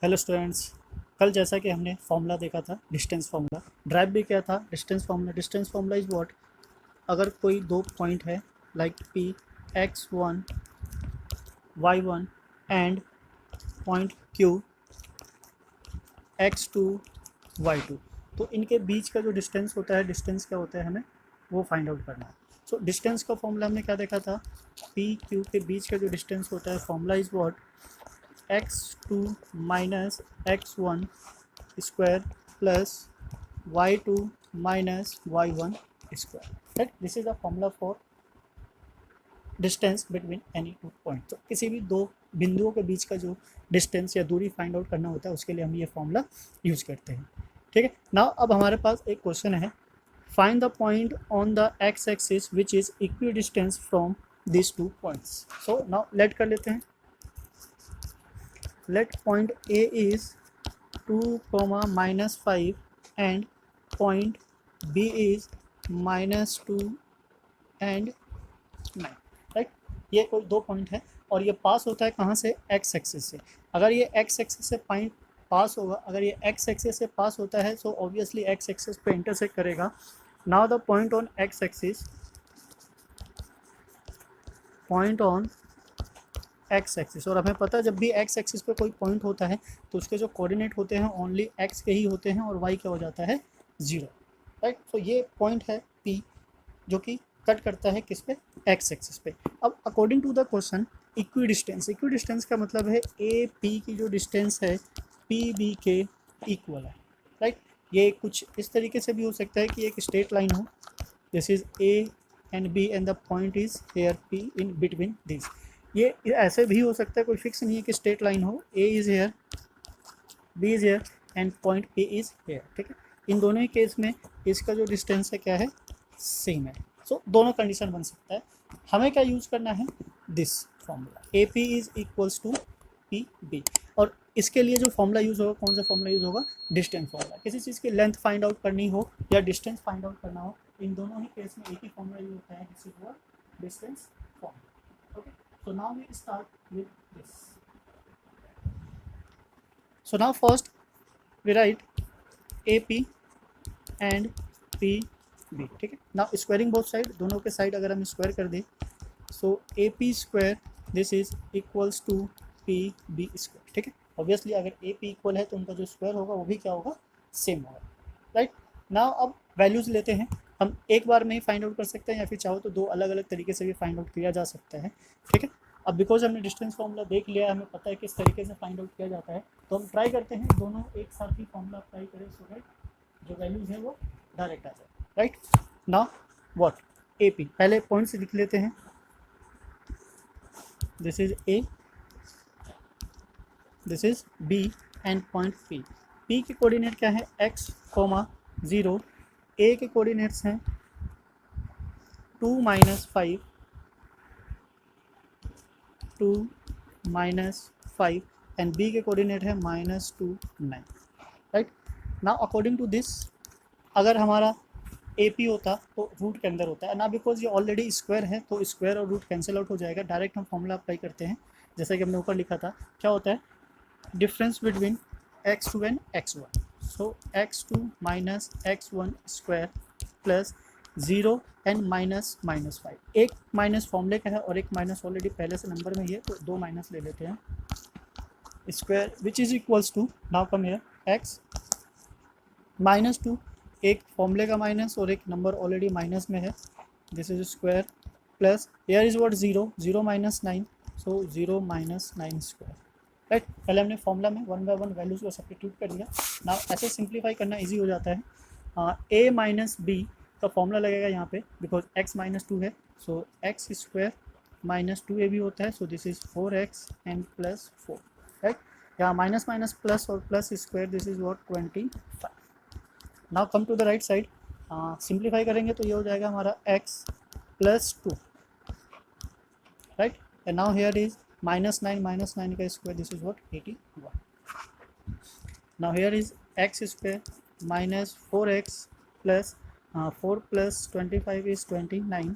Hello students. कल जैसा कि हमने फॉर्मूला देखा था डिस्टेंस फार्मूला, ड्राइव भी किया था डिस्टेंस फार्मूला इज व्हाट, अगर कोई दो पॉइंट है like P x1 y1 and point q x2 y2, तो इनके बीच का जो डिस्टेंस होता है, डिस्टेंस क्या होता है हमें वो फाइंड आउट करना है। सो डिस्टेंस का फॉर्मूला हमने क्या देखा था, पी क्यू के बीच का जो डिस्टेंस होता है formula is what, x2 minus x1 square plus y2 minus y1 square. Right, this is the formula for distance between any two point. तो किसी भी दो बिंदुओं के बीच का जो डिस्टेंस या दूरी फाइंड आउट करना होता है उसके लिए हम ये फॉर्मूला यूज करते हैं। ठीक है, नाउ अब हमारे पास एक क्वेश्चन है, find the point on the x axis which is equi distance from this two points. So now let कर लेते हैं, let point A is 2, -5 and point B is -2 and 9। Right, ये कोई दो पॉइंट है और ये पास होता है कहाँ से, एक्स एक्सिस से। अगर ये एक्स एक्सिस से पॉइंट पास होगा, अगर ये एक्स एक्सिस से पास होता है तो ऑब्वियसली एक्स एक्सिस पे इंटरसेक्ट करेगा। Now the point on x axis, point on x axis, और हमें पता है जब भी एक्स एक्सिस पे कोई पॉइंट होता है तो उसके जो कोऑर्डिनेट होते हैं ओनली एक्स के ही होते हैं और वाई क्या हो जाता है, 0। राइट, तो ये पॉइंट है पी जो कि कट करता है किस पे, एक्स एक्सिस पे। अब according to the question equidistance का मतलब है ए पी की जो डिस्टेंस है पी बी के इक्वल है। राइट, ये कुछ इस तरीके से भी हो सकता है कि एक स्ट्रेट लाइन हो, this is A and B and the point is here P in between this. ये ऐसे भी हो सकता है, कोई फिक्स नहीं है कि स्ट्रेट लाइन हो, A is here B is here and point P is here. ठीक है, इन दोनों ही केस में इसका जो डिस्टेंस है क्या है, सेम है। सो दोनों कंडीशन बन सकता है। हमें क्या यूज़ करना है, this formula A P is equals to P B, और इसके लिए जो फॉर्मूला यूज़ होगा, कौन सा फॉर्मूला यूज़ होगा, डिस्टेंस फॉर्मूला। किसी चीज़ की लेंथ फाइंड आउट करनी हो या डिस्टेंस फाइंड आउट करना हो, इन दोनों ही केस में एक ही फॉर्मूला यूज होता है, this is what, distance formula. Okay, so now we start with this. So now first we write AP and PB। ठीक है, now squaring both side, दोनों के साइड अगर हम स्क्वायर कर दें, so AP square this is equals to PB square. ठीक है, ऑब्वियसली अगर AP इक्वल है तो उनका जो स्क्वायर होगा वो भी क्या होगा, सेम होगा। राइट, नाउ अब वैल्यूज़ लेते हैं, हम एक बार में ही फाइंड आउट कर सकते हैं या फिर चाहो तो दो अलग अलग तरीके से भी फाइंड आउट किया जा सकता है। ठीक है, अब बिकॉज हमने डिस्टेंस फार्मूला देख लिया है, हमें पता है किस तरीके से फाइंड आउट किया जाता है, तो हम ट्राई करते हैं दोनों एक साथ ही फार्मूला अप्लाई करें सो दैट जो वैल्यूज़ है वो डायरेक्ट आ जाए। Right, now what, A P, पहले पॉइंट से लिख लेते हैं, this is A, this is B and point P. P के कोऑर्डिनेट क्या है, x, 0, ए के कोऑर्डिनेट्स हैं 2 -5, 2 -5 एंड बी के कोऑर्डिनेट है -2 9। Right, now according to this अगर हमारा ए पी होता तो रूट के अंदर होता है ना, बिकॉज ये ऑलरेडी स्क्वायर है तो स्क्वायर और रूट कैंसिल आउट हो जाएगा। डायरेक्ट हम फॉर्मूला अप्लाई करते हैं, जैसा कि हमने ऊपर लिखा था, क्या होता है, difference between x2 and x1। So x2 minus x1 square plus 0 and -5। एक माइनस फॉर्मूले का है और एक माइनस ऑलरेडी पहले से नंबर में ही है, तो दो माइनस ले लेते हैं, square which is equals to, now come here x -2, एक फॉर्मूले का माइनस और एक नंबर ऑलरेडी माइनस में है, this is square plus here is what 0, 0 -9, so 0 -9 square. Right, पहले हमने फॉर्मूला में वन बाय वन वैल्यूज़ को सब्स्टिट्यूट कर दिया। ना ऐसे सिंप्लीफाई करना इजी हो जाता है। ए माइनस बी का फॉर्मूला लगेगा यहाँ पे, बिकॉज x -2 है, सो एक्स स्क्वायर -2 ए भी होता है, so this is 4x and plus 4। Right, यहाँ माइनस माइनस प्लस और plus square, this is what 25। Now come to the right side, simplify करेंगे तो ये हो जाएगा हमारा x + 2। Right, and now here is -9 का square, this is what 81। Now here is x square -4x plus 4 + 25 is 29।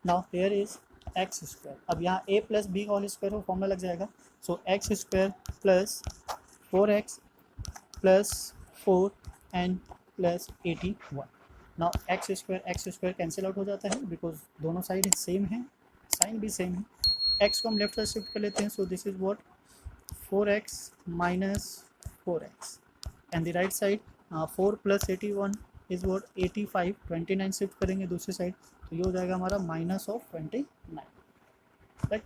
Now here is x square, अब यहाँ a + b का होल स्क्वायर हो फॉर्मूला लग जाएगा, सो x square plus 4x plus 4 and plus 81. Now x square cancel out हो जाता है because दोनों साइड सेम है, साइन भी सेम है. एक्स को हम लेफ्ट साइड शिफ्ट कर लेते हैं, सो this is what 4x minus 4x and the right side 4 plus 81 is what 85. 29 shift करेंगे दूसरी साइड तो ये हो जाएगा हमारा minus of 29. Right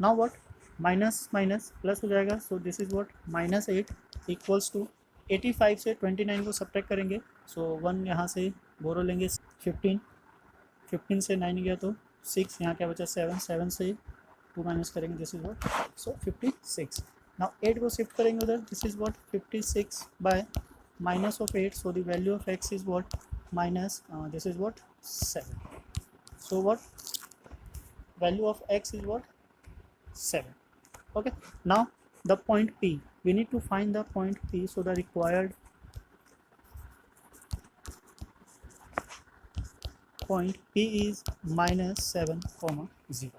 now what minus minus plus हो जाएगा, so this is what minus 8 equals to 85 से 29 को सब्ट्रैक्ट करेंगे, सो 1 यहाँ से बोरो लेंगे. 15 से 9 गया तो 6, यहाँ क्या बचा 7, 7 से 2 माइनस करेंगे, this is what so 56. Now 8 को शिफ्ट करेंगे उधर, this is what 56 by minus of 8, so the value of x is what minus this is what 7. So what value of x is what 7. Okay, now the point P, we need to find the point P, so the required point P is minus 7 comma 0.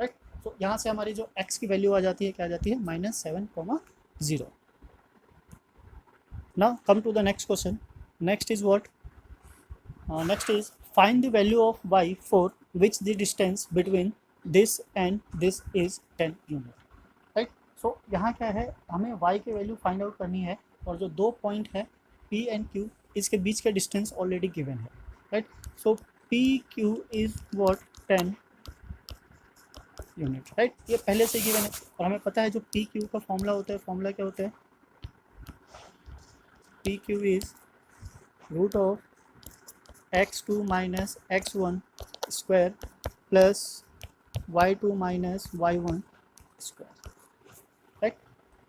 right, so यहाँ से हमारी जो x की value आ जाती है, क्या आ जाती है minus 7 comma 0. Now come to the next question. Next is what next is find the value of y for which the distance between this and this is 10 unit. Right, सो यहाँ क्या है, हमें y की वैल्यू फाइंड आउट करनी है और जो दो पॉइंट है p एंड q, इसके बीच का डिस्टेंस ऑलरेडी गिवन है. Right, so pq is what 10 unit. Right, ये पहले से गिवन है और हमें पता है जो pq का फॉर्मूला होता है, फॉर्मूला क्या होता है, pq is root of x2 minus x1 square plus y2 minus y1 square. Right,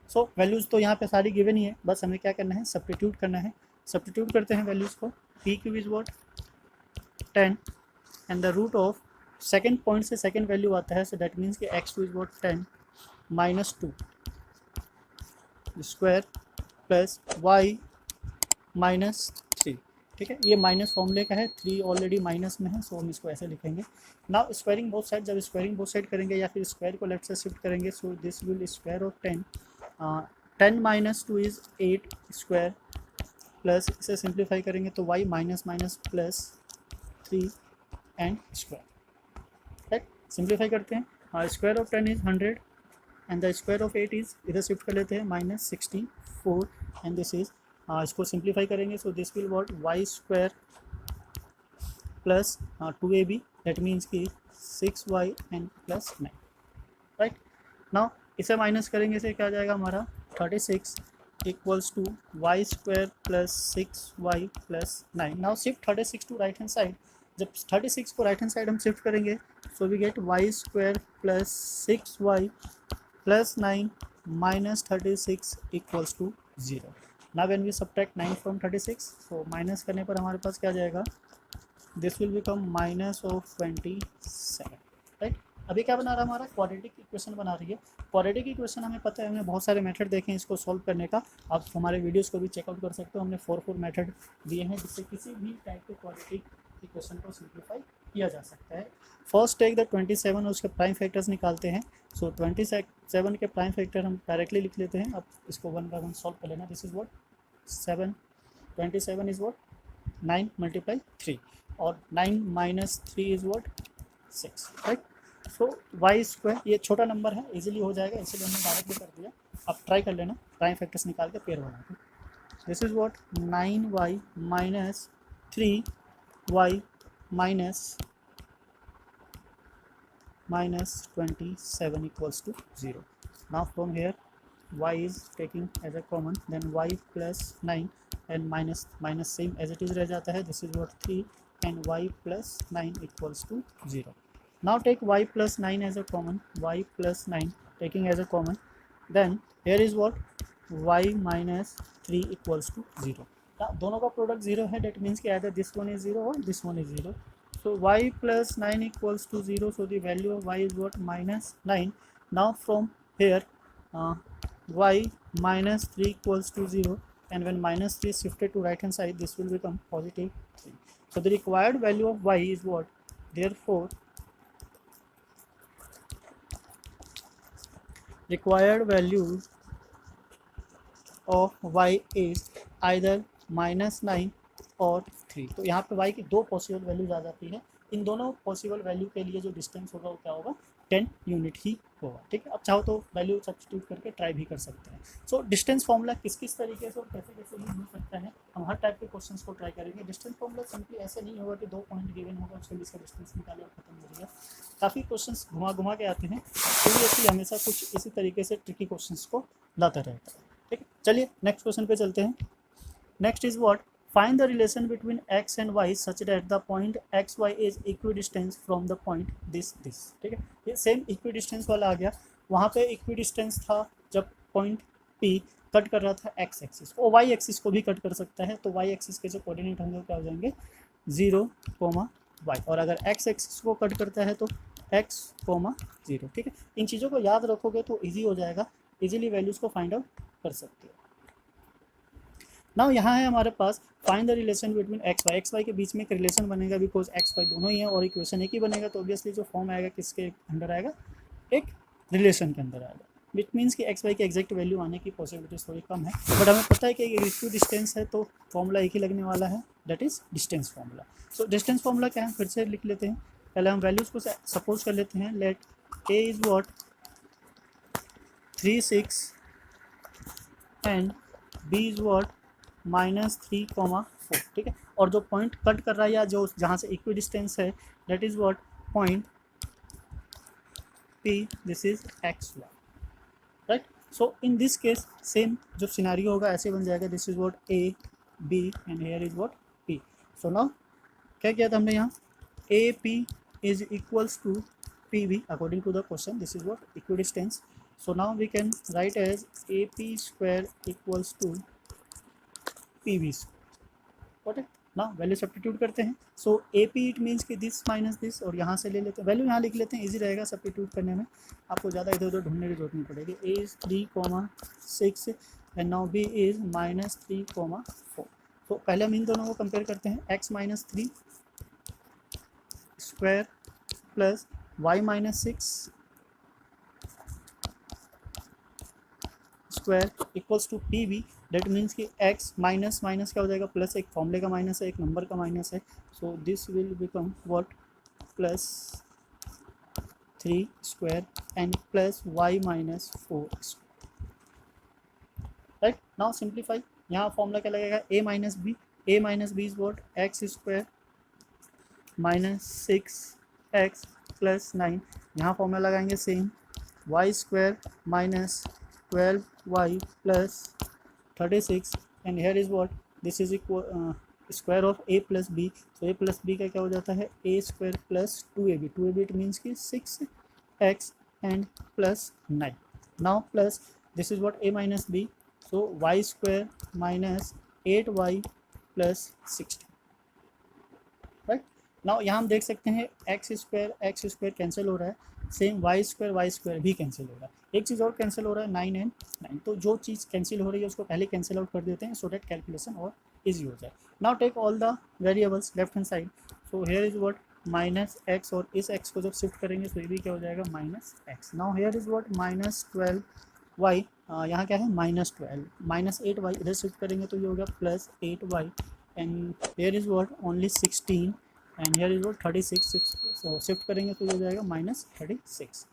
so values तो यहाँ पे सारी गिवन ही है, बस हमें क्या करना है, सब्स्टिट्यूट करना है. सब्स्टिट्यूट करते हैं वैल्यूज़ को. pq is what 10 and the root of second point से सेकेंड वैल्यू आता है, सो दैट मीन्स कि x2 is what 10 minus 2 square plus y minus 3. ठीक है, ये माइनस फॉर्मूले का है, 3 ऑलरेडी माइनस में है, सो हम इसको ऐसे लिखेंगे. नाउ स्क्वायरिंग बोथ साइड, जब स्क्वायरिंग बोथ साइड करेंगे या फिर स्क्वायर को लेफ्ट साइड शिफ्ट करेंगे, so this will square of 10. 10 minus 2 is 8 square plus इसे सिंप्लीफाई करेंगे तो y minus minus plus 3 and square. Right, simplify करते हैं. Square of 10 is 100 and the square of 8 is, इधर शिफ्ट कर लेते हैं, माइनस 64 एंड दिस इज इसको सिंप्लीफाई करेंगे, so this will what Y square plus 2ab, that means कि 6y and plus 9. Right, now इसे माइनस करेंगे, इसे क्या आ जाएगा हमारा 36 equals to Y square plus 6y plus 9. Now shift 36 to right hand side. जब 36 को राइट हैंड साइड हम शिफ्ट करेंगे, so we get Y square plus 6y plus 9 minus 36 equals to 0. Now when we subtract 9 from 36, so minus करने पर हमारे पास क्या जाएगा, this will become minus of 27. Right, अभी क्या बना रहा है हमारा, क्वाड्रेटिक इक्वेशन बना रही है. क्वाड्रेटिक इक्वेशन हमें पता है, हमने बहुत सारे मेथड देखे हैं इसको सॉल्व करने का. आप हमारे वीडियोस को भी चेकआउट कर सकते हो, हमने 4 मेथड दिए हैं जिससे किसी भी टाइप के क्वाड्रेटिक इक्वेशन को सिंप्लीफाई किया जा सकता है. फर्स्ट टेक द 27 और उसके प्राइम फैक्टर्स निकालते हैं. सो 27 के प्राइम फैक्टर हम डायरेक्टली लिख लेते हैं. अब इसको 1 बाय 1 सॉल्व कर लेना. This is what 27 is what 9 multiply 3 और 9 minus 3 is what 6. Right, so Y square, ये छोटा नंबर है, इजीली हो जाएगा, इसलिए हमने डायरेक्टली कर दिया. आप ट्राई कर लेना, प्राइम फैक्टर्स निकाल के पेयर बना के. This is what 9y minus 3y minus 27 equals to 0. Now from here y is taking as a common, then y plus 9 and minus same as it is रह जाता है. This is what 3 and y plus 9 equals to 0. Now take y plus 9 as a common, y plus 9 taking as a common, then here is what y minus 3 equals to 0. Now दोनों का product 0 है, that means कि either this one is 0 or this one is 0. So y plus 9 equals to 0, so the value of y is what minus 9. Now from here y minus 3 equals to 0, and when minus 3 is shifted to right hand side, this will become positive 3. So the required value of y is what, therefore required value of Y is either -9 और 3। तो यहाँ पे y की दो possible values आ जाती है। इन दोनों possible value के लिए जो डिस्टेंस होगा वो क्या होगा, 10 यूनिट ही होगा। ठीक है, अब चाहो तो वैल्यू सब्स्टिट्यूट करके ट्राई भी कर सकते हैं। सो डिस्टेंस फॉर्मूला किस किस तरीके से और कैसे कैसे यूज हो सकता है, हम हर टाइप के क्वेश्चंस को ट्राई करेंगे। डिस्टेंस फॉर्मूला सिंपली ऐसे नहीं होगा कि 2 पॉइंट गिवन होगा उसके बीच का डिस्टेंस निकाले और खत्म हो जाएगा। काफ़ी क्वेश्चंस घुमा घुमा के आते हैं, सीरियसली हमेशा कुछ इसी तरीके से ट्रिकी क्वेश्चंस को लाता रहता है। ठीक है, चलिए नेक्स्ट क्वेश्चन पे चलते हैं। Next is what, find the relation between x and y such that the point x y is equidistant from the point this। ठीक है, ये सेम इक्विडिस्टेंस वाला आ गया। वहाँ पे इक्विडिस्टेंस था जब पॉइंट p कट कर रहा था x एक्सिस को, y एक्सिस को भी कट कर सकता है। तो y एक्सिस के जो कोऑर्डिनेट होंगे वो क्या हो जाएंगे, 0, y, और अगर x एक्सिस को कट करता है तो x, 0। ठीक है, इन चीज़ों को याद रखोगे तो ईजी हो जाएगा, इजीली वैल्यूज़ को फाइंड आउट कर सकते हो। नाउ यहाँ है हमारे पास find the relation between X Y के बीच में एक रिलेशन बनेगा, बिकॉज एक्स वाई दोनों ही हैं और इक्वेशन एक ही बनेगा। तो ऑब्वियसली जो फॉर्म आएगा किसके अंडर आएगा, एक रिलेशन के अंदर आएगा, विच मीन्स कि एक्स वाई की एग्जैक्ट वैल्यू आने की पॉसिबिलिटीज थोड़ी कम है। बट हमें पता है कि इक्वी डिस्टेंस है तो फॉर्मूला एक ही लगने वाला है, that is distance formula. So distance formula क्या है फिर से लिख लेते हैं। पहले हम वैल्यूज को सपोज कर लेते हैं। Let A is what 3, 6 and B is what -3, 4। ठीक है, और जो पॉइंट कट कर रहा है या जो जहाँ से इक्वी डिस्टेंस है that is what point P, this is X Y, right. So in this case same जो सिनारियो होगा ऐसे बन जाएगा, this is what A B and here is what P। So now क्या किया था हमने यहाँ, AP is equals to PB according to the question, this is what equidistance. So now we can write as AP square equals to PB square. है ना, value substitute करते हैं। सो AP it means कि this minus this, और यहाँ से ले लेते हैं वैल्यू, यहाँ लिख लेते हैं, इजी रहेगा सब्स्टिट्यूट करने में, आपको ज़्यादा इधर उधर ढूंढने की जरूरत नहीं पड़ेगी। A is 3, 6 and now B is -3, 4। तो पहले हम इन दोनों को कंपेयर करते हैं, x -3 square plus y -6 square equals to PB। That means कि x माइनस माइनस क्या हो जाएगा, प्लस, एक फॉर्मूले का माइनस है, एक नंबर का माइनस है। So this will become what +3 square and plus y -4 square, right. Now simplify, यहाँ फॉर्मूला क्या लगेगा, a minus B is what x square -6x plus 9। यहाँ फॉर्मूला लगाएंगे same, y square -12y plus 36 and here is what this is equal square of a plus B. तो a plus B का क्या हो जाता है, a square plus 2ab it means कि 6x and plus 9। Now plus this is what a minus B, so y square -8y plus 16, right. Now यहाँ हम देख सकते हैं एक्स स्क्वायर कैंसिल हो रहा है, सेम वाई स्क्वायर भी कैंसिल हो रहा है। एक चीज़ और कैंसिल हो रहा है, 9 एंड 9। तो जो चीज़ कैंसिल हो रही है उसको पहले कैंसिल आउट कर देते हैं सो डैट कैलकुलेशन और ईजी हो जाए। Now take all the variables left hand side. So here is what -x, और इस x को जब शिफ्ट करेंगे तो ये भी क्या हो जाएगा -x। Now here is what -12y, यहाँ क्या है -12, -8y इधर शिफ्ट करेंगे तो ये हो गया +8y and here is what only 16 and here is what 36, so shift करेंगे तो ये हो जाएगा -36।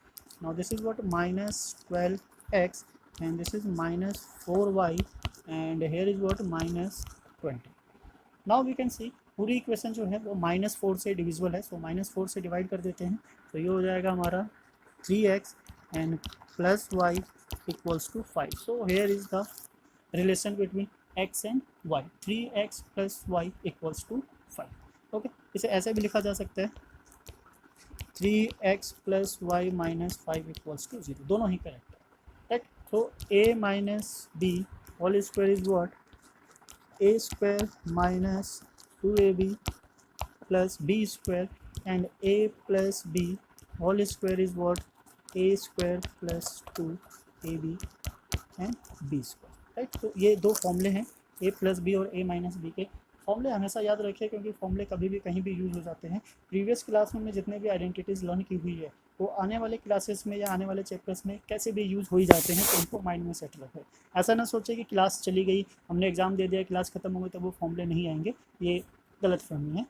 Now this is what -12x and this is -4y and here is what -20। Now we can see पूरी इक्वेशन जो है वो -4 से डिविजिबल है, सो -4 से डिवाइड कर देते हैं तो ये हो जाएगा हमारा 3x and plus y equals to 5। So here is the relation between x and y, 3x plus y equals to 5। Okay, इसे ऐसे भी लिखा जा सकता है 3x plus y minus 5 equals to 0, दोनों ही करेक्ट है, राइट। तो a minus B whole square is what a square minus 2ab plus b square and a plus b whole square is what a square plus 2ab and b square, right. तो ये दो फॉर्मूले हैं a plus B और a minus B के। फॉर्मूले हमेशा याद रखिए क्योंकि फॉर्मूले कभी भी कहीं भी यूज हो जाते हैं। प्रीवियस क्लास में जितने भी आइडेंटिटीज़ लर्न की हुई है वो आने वाले क्लासेस में या आने वाले चैप्टर्स में कैसे भी यूज़ हो ही जाते हैं, तो उनको माइंड में सेट रखें। ऐसा ना सोचे कि क्लास चली गई, हमने एग्ज़ाम दे दिया, क्लास ख़त्म हो गई तो वो फॉर्मूले नहीं आएंगे, ये गलतफहमी है।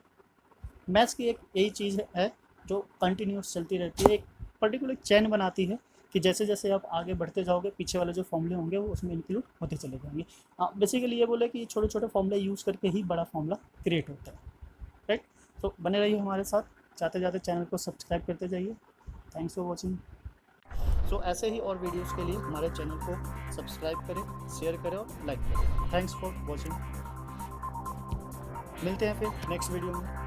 मैथ्स की एक यही चीज़ है जो कंटिन्यूस चलती रहती है, एक पर्टिकुलर चैन बनाती है कि जैसे जैसे आप आगे बढ़ते जाओगे पीछे वाले जो फॉर्मूले होंगे वो उसमें इंक्लूड होते चले जाएंगे। बेसिकली ये बोले कि छोटे छोटे फॉर्मूले यूज़ करके ही बड़ा फॉर्मूला क्रिएट होता है, राइट। तो बने रहिए हमारे साथ, जाते जाते चैनल को सब्सक्राइब करते जाइए। Thanks for watching. सो ऐसे ही और वीडियोज़ के लिए हमारे चैनल को सब्सक्राइब करें, शेयर करें और लाइक करें। Thanks for watching. मिलते हैं फिर नेक्स्ट वीडियो में।